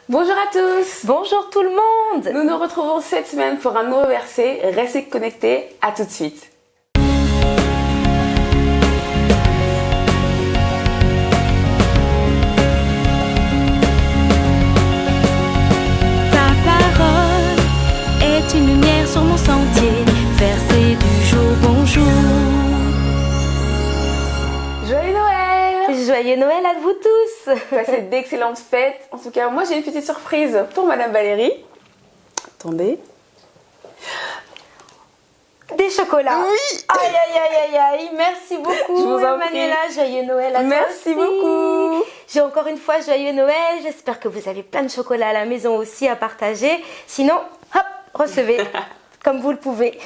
Bonjour à tous. Bonjour tout le monde. Nous nous retrouvons cette semaine pour un nouveau verset. Restez connectés, à tout de suite. Ta parole est une lumière sur mon sentier. Verset du jour, bonjour. Joyeux Noël. Joyeux Noël à vous tous. Passez d'excellentes fêtes. En tout cas, moi j'ai une petite surprise pour Madame Valérie. Attendez. Des chocolats. Oui. Aïe aïe aïe aïe aïe. Merci beaucoup. Je vous en Manuela. Joyeux Noël à toi Merci aussi. beaucoup. J'ai encore une fois joyeux Noël. J'espère que vous avez plein de chocolat à la maison aussi à partager. Sinon, hop, recevez. Comme vous le pouvez.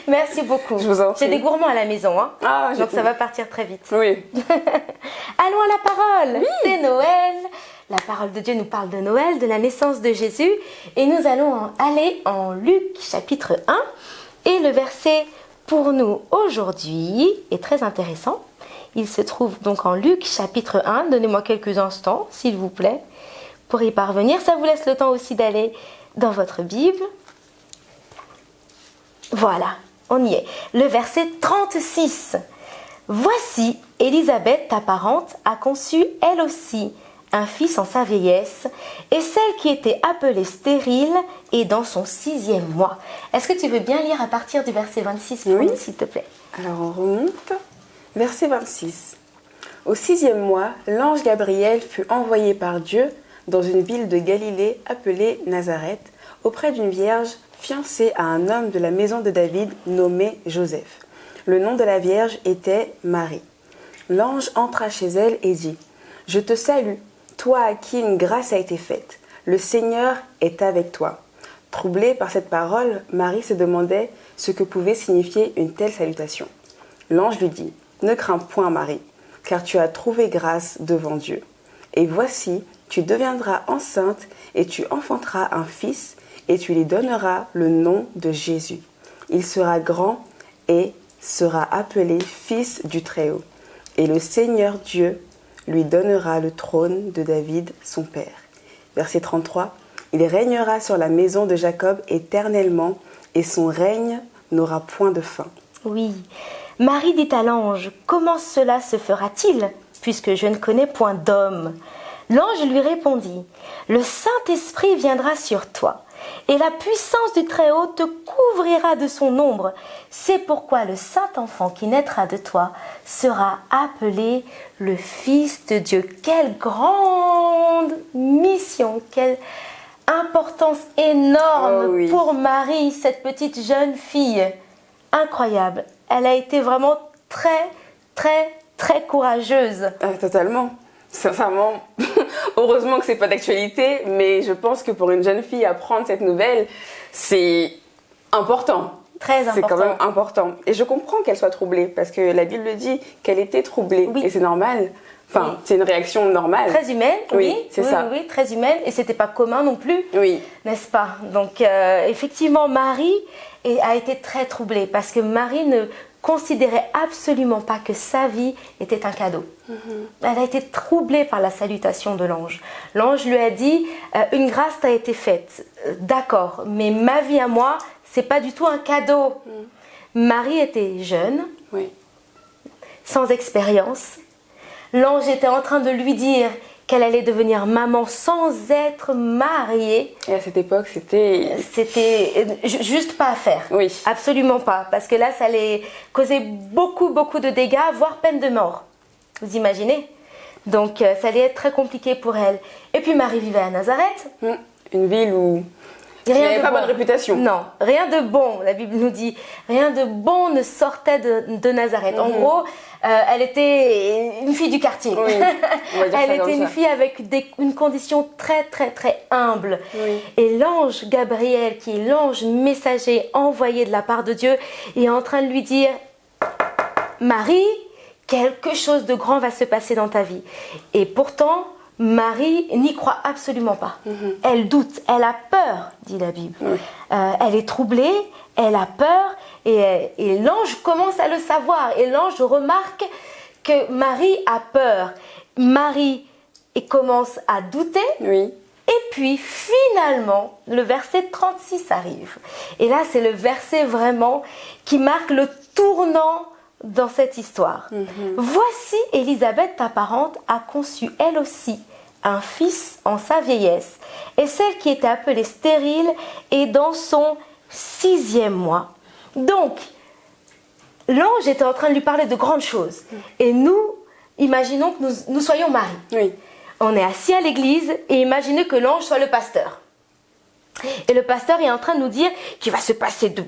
Merci beaucoup. Je vous en prie. J'ai des gourmands à la maison, hein. Ah, donc ça va partir très vite. Oui. Allons à la parole. Oui. C'est Noël. La parole de Dieu nous parle de Noël, de la naissance de Jésus. Et nous allons aller en Luc chapitre 1. Et le verset pour nous aujourd'hui est très intéressant. Il se trouve donc en Luc chapitre 1. Donnez-moi quelques instants, s'il vous plaît, pour y parvenir. Ça vous laisse le temps aussi d'aller dans votre Bible. Voilà, on y est. Le verset 36. Voici, Élisabeth, ta parente, a conçu elle aussi un fils en sa vieillesse, et celle qui était appelée stérile est dans son 6e mois. Est-ce que tu veux bien lire à partir du verset 26 pour nous, s'il te plaît? Alors on remonte. Verset 26. Au 6e mois, l'ange Gabriel fut envoyé par Dieu dans une ville de Galilée appelée Nazareth, auprès d'une vierge fiancée à un homme de la maison de David nommé Joseph. Le nom de la vierge était Marie. L'ange entra chez elle et dit : « Je te salue, toi à qui une grâce a été faite. Le Seigneur est avec toi. » Troublée par cette parole, Marie se demandait ce que pouvait signifier une telle salutation. L'ange lui dit : « Ne crains point, Marie, car tu as trouvé grâce devant Dieu. Et voici, tu deviendras enceinte et tu enfanteras un fils, et tu lui donneras le nom de Jésus. Il sera grand et sera appelé Fils du Très-Haut. Et le Seigneur Dieu lui donnera le trône de David, son père. » Verset 33. Il régnera sur la maison de Jacob éternellement, et son règne n'aura point de fin. Oui. Marie dit à l'ange : « Comment cela se fera-t-il, puisque je ne connais point d'homme ?» L'ange lui répondit : « Le Saint-Esprit viendra sur toi, et la puissance du Très-Haut te couvrira de son ombre. C'est pourquoi le Saint-Enfant qui naîtra de toi sera appelé le Fils de Dieu. » Quelle grande mission, quelle importance énorme pour Marie, cette petite jeune fille. Incroyable. Elle a été vraiment très, très, très courageuse. Totalement. Sincèrement, heureusement que c'est pas d'actualité, mais je pense que pour une jeune fille apprendre cette nouvelle, c'est important. Très important. C'est quand même important. Et je comprends qu'elle soit troublée, parce que la Bible dit qu'elle était troublée. Oui. Et c'est normal. Enfin, c'est une réaction normale. Très humaine, oui. C'est ça. Oui, très humaine. Et c'était pas commun non plus. Oui. N'est-ce pas? Donc, effectivement, Marie a été très troublée, parce que Marie ne considérait absolument pas que sa vie était un cadeau. Elle a été troublée par la salutation de l'ange. L'ange lui a dit : « Une grâce t'a été faite. D'accord, mais ma vie à moi, c'est pas du tout un cadeau. » Marie était jeune, sans expérience. L'ange était en train de lui dire qu'elle allait devenir maman sans être mariée. Et à cette époque, c'était juste pas à faire. Oui. Absolument pas. Parce que là, ça allait causer beaucoup, beaucoup de dégâts, voire peine de mort. Vous imaginez? Donc, ça allait être très compliqué pour elle. Et puis, Marie vivait à Nazareth. Une ville où il n'y avait pas bonne réputation. Non, rien de bon, la Bible nous dit. Rien de bon ne sortait de Nazareth. En gros, elle était une fille du quartier. Oui, elle était une fille avec une condition très, très, très humble. Oui. Et l'ange Gabriel, qui est l'ange messager envoyé de la part de Dieu, est en train de lui dire : « Marie, quelque chose de grand va se passer dans ta vie. » Et pourtant, Marie n'y croit absolument pas. Elle doute, elle a peur, dit la Bible. Elle est troublée, elle a peur, et l'ange commence à le savoir. Et l'ange remarque que Marie a peur. Marie commence à douter, et puis finalement, le verset 36 arrive. Et là, c'est le verset vraiment qui marque le tournant dans cette histoire. Voici Élisabeth, ta parente, a conçu elle aussi un fils en sa vieillesse. Et celle qui était appelée stérile est dans son 6e mois. Donc, l'ange était en train de lui parler de grandes choses. Et nous, imaginons que nous soyons Marie. Oui. On est assis à l'église et imaginez que l'ange soit le pasteur. Et le pasteur est en train de nous dire qu'il va se passer de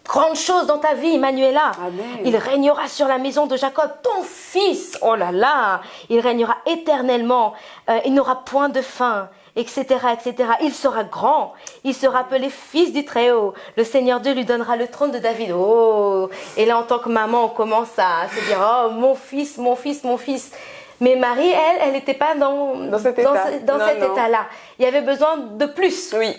grandes choses dans ta vie, Emmanuela. Amen. Il régnera sur la maison de Jacob, ton fils. Oh là là, il régnera éternellement. Il n'aura point de faim, etc., etc. Il sera grand. Il sera appelé fils du Très-Haut. Le Seigneur Dieu lui donnera le trône de David. Oh. Et là, en tant que maman, on commence à se dire, oh, mon fils, mon fils, mon fils. Mais Marie, elle n'était pas dans cet état-là. Il y avait besoin de plus. Oui.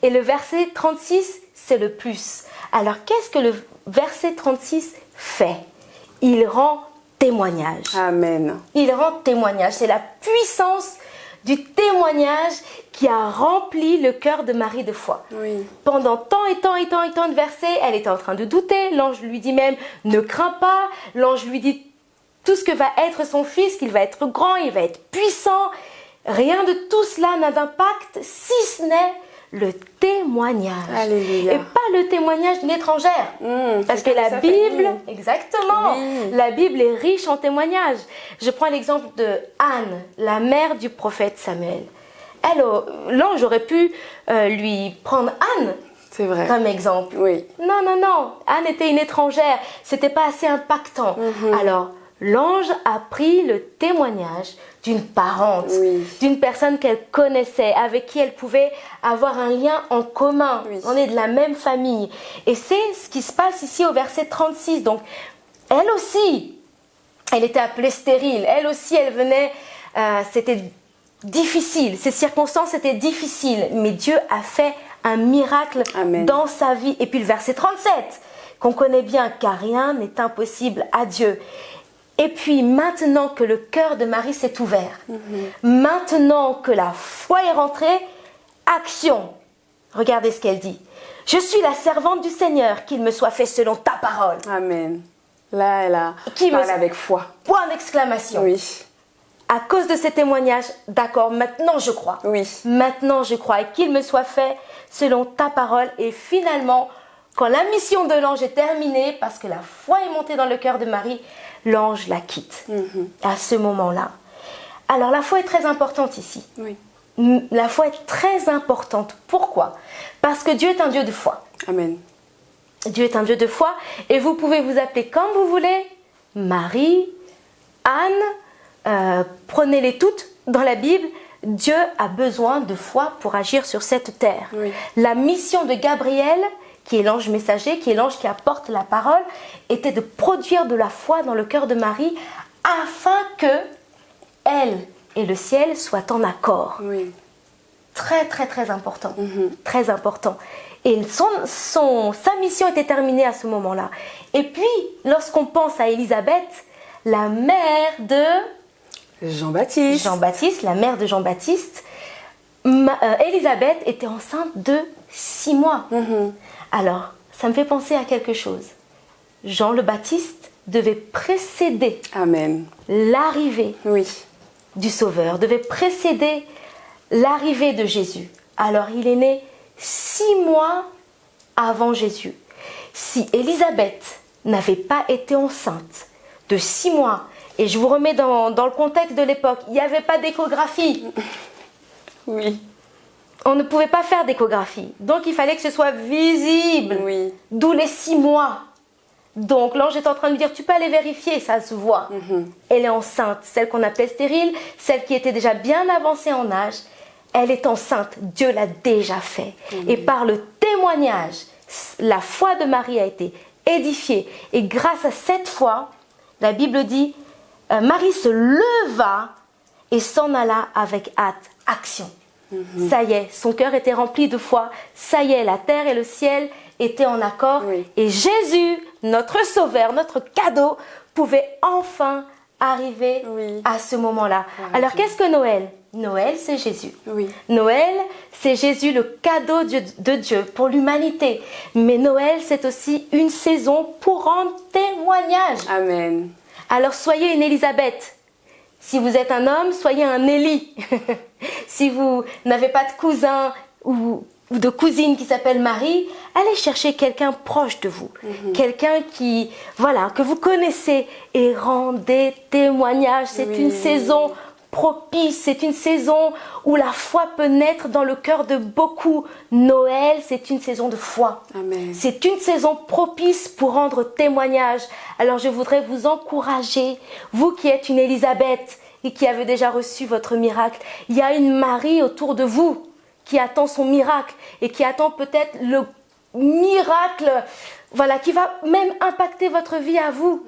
Et le verset 36, c'est le plus. Alors, qu'est-ce que le verset 36 fait? Il rend témoignage. Amen. Il rend témoignage. C'est la puissance du témoignage qui a rempli le cœur de Marie de foi. Oui. Pendant tant et tant de versets, elle était en train de douter. L'ange lui dit même, ne crains pas. L'ange lui dit tout ce que va être son fils, qu'il va être grand, il va être puissant. Rien de tout cela n'a d'impact, si ce n'est le témoignage. Alléluia. Et pas le témoignage d'une étrangère. Parce que la Bible, exactement, oui. La Bible est riche en témoignages. Je prends l'exemple de Anne, la mère du prophète Samuel. Elle, l'ange aurait pu lui prendre Anne. C'est vrai. Comme exemple. Oui. Non. Anne était une étrangère. C'était pas assez impactant. Alors, l'ange a pris le témoignage d'une parente, d'une personne qu'elle connaissait, avec qui elle pouvait avoir un lien en commun. Oui. On est de la même famille. Et c'est ce qui se passe ici au verset 36. Donc, elle aussi, elle était appelée stérile. Elle aussi, elle venait, c'était difficile. Ces circonstances étaient difficiles. Mais Dieu a fait un miracle Amen. Dans sa vie. Et puis le verset 37, qu'on connaît bien, car rien n'est impossible à Dieu. Et puis maintenant que le cœur de Marie s'est ouvert, maintenant que la foi est rentrée, action. Regardez ce qu'elle dit. Je suis la servante du Seigneur, qu'il me soit fait selon ta parole. Amen. Là, elle a parlé avec foi. Point d'exclamation. Oui. À cause de ces témoignages, d'accord, maintenant je crois. Oui. Maintenant je crois. Et qu'il me soit fait selon ta parole. Et finalement, quand la mission de l'ange est terminée, parce que la foi est montée dans le cœur de Marie, l'ange la quitte à ce moment-là. Alors la foi est très importante ici. Oui. La foi est très importante. Pourquoi? Parce que Dieu est un Dieu de foi. Amen. Dieu est un Dieu de foi et vous pouvez vous appeler comme vous voulez. Marie, Anne, prenez-les toutes dans la Bible. Dieu a besoin de foi pour agir sur cette terre. Oui. La mission de Gabriel, qui est l'ange messager, qui est l'ange qui apporte la parole, était de produire de la foi dans le cœur de Marie afin que elle et le ciel soient en accord. Oui. Très, très, très important. Très important. Et sa mission était terminée à ce moment-là. Et puis, lorsqu'on pense à Élisabeth, la mère de Jean-Baptiste. Jean-Baptiste, la mère de Jean-Baptiste, Élisabeth était enceinte de 6 mois. Alors, ça me fait penser à quelque chose. Jean le Baptiste devait précéder Amen. l'arrivée du Sauveur, devait précéder l'arrivée de Jésus. Alors, il est né 6 mois avant Jésus. Si Élisabeth n'avait pas été enceinte de 6 mois, et je vous remets dans le contexte de l'époque, il n'y avait pas d'échographie. Oui. On ne pouvait pas faire d'échographie. Donc, il fallait que ce soit visible. Oui. D'où les 6 mois. Donc, l'ange est en train de lui dire, tu peux aller vérifier, ça se voit. Elle est enceinte, celle qu'on appelait stérile, celle qui était déjà bien avancée en âge. Elle est enceinte, Dieu l'a déjà fait. Et par le témoignage, la foi de Marie a été édifiée. Et grâce à cette foi, la Bible dit, Marie se leva et s'en alla avec hâte. Action. Ça y est, son cœur était rempli de foi. Ça y est, la terre et le ciel étaient en accord. Et Jésus, notre sauveur, notre cadeau, pouvait enfin arriver à ce moment-là. Alors, qu'est-ce que Noël? Noël, c'est Jésus. Oui. Noël, c'est Jésus, le cadeau de Dieu pour l'humanité. Mais Noël, c'est aussi une saison pour rendre témoignage. Amen. Alors soyez une Élisabeth. Si vous êtes un homme, soyez un Élie. Si vous n'avez pas de cousin ou de cousine qui s'appelle Marie, allez chercher quelqu'un proche de vous. Quelqu'un qui, voilà, que vous connaissez et rendez témoignage. C'est une saison propice, c'est une saison où la foi peut naître dans le cœur de beaucoup. Noël, c'est une saison de foi. Amen. C'est une saison propice pour rendre témoignage. Alors je voudrais vous encourager, vous qui êtes une Élisabeth et qui avez déjà reçu votre miracle, il y a une Marie autour de vous qui attend son miracle et qui attend peut-être le miracle, voilà, qui va même impacter votre vie à vous.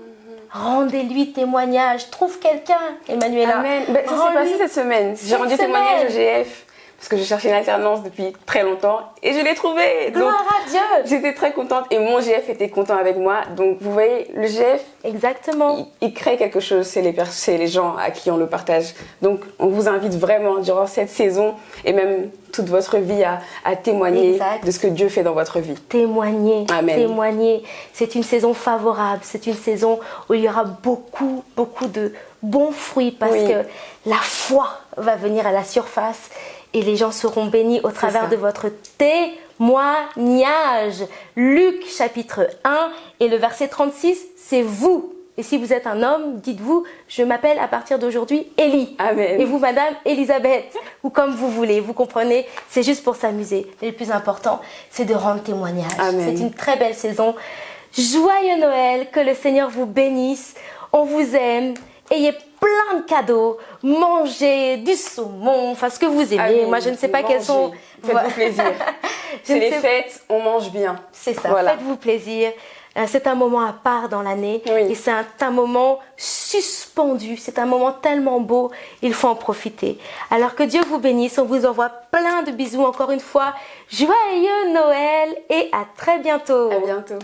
Rendez-lui témoignage. Trouve quelqu'un, Emmanuela. Amen. Ben, ça s'est passé cette semaine. J'ai rendu témoignage au GF parce que je cherchais une alternance depuis très longtemps et je l'ai trouvé. Gloire à Dieu. J'étais très contente et mon GF était content avec moi. Donc vous voyez, le GF, exactement, il crée quelque chose. C'est les gens à qui on le partage. Donc on vous invite vraiment durant cette saison et même toute votre vie à témoigner de ce que Dieu fait dans votre vie. Témoigner, Amen. Témoigner. C'est une saison favorable, c'est une saison où il y aura beaucoup de bons fruits parce que la foi va venir à la surface et les gens seront bénis au travers de votre témoignage. Luc chapitre 1 et le verset 36, c'est vous. Et si vous êtes un homme, dites-vous, je m'appelle à partir d'aujourd'hui Élie. Amen. Et vous, madame Élisabeth, ou comme vous voulez, vous comprenez, c'est juste pour s'amuser. Mais le plus important, c'est de rendre témoignage. Amen. C'est une très belle saison. Joyeux Noël, que le Seigneur vous bénisse. On vous aime. Ayez plein de cadeaux. Mangez du saumon, enfin ce que vous aimez. Amen. Moi, je ne sais pas quels sont... Faites-vous plaisir. C'est les fêtes, on mange bien. C'est ça, voilà. Faites-vous plaisir. C'est un moment à part dans l'année et c'est un moment suspendu, c'est un moment tellement beau, il faut en profiter. Alors que Dieu vous bénisse, on vous envoie plein de bisous encore une fois. Joyeux Noël et à très bientôt. À bientôt.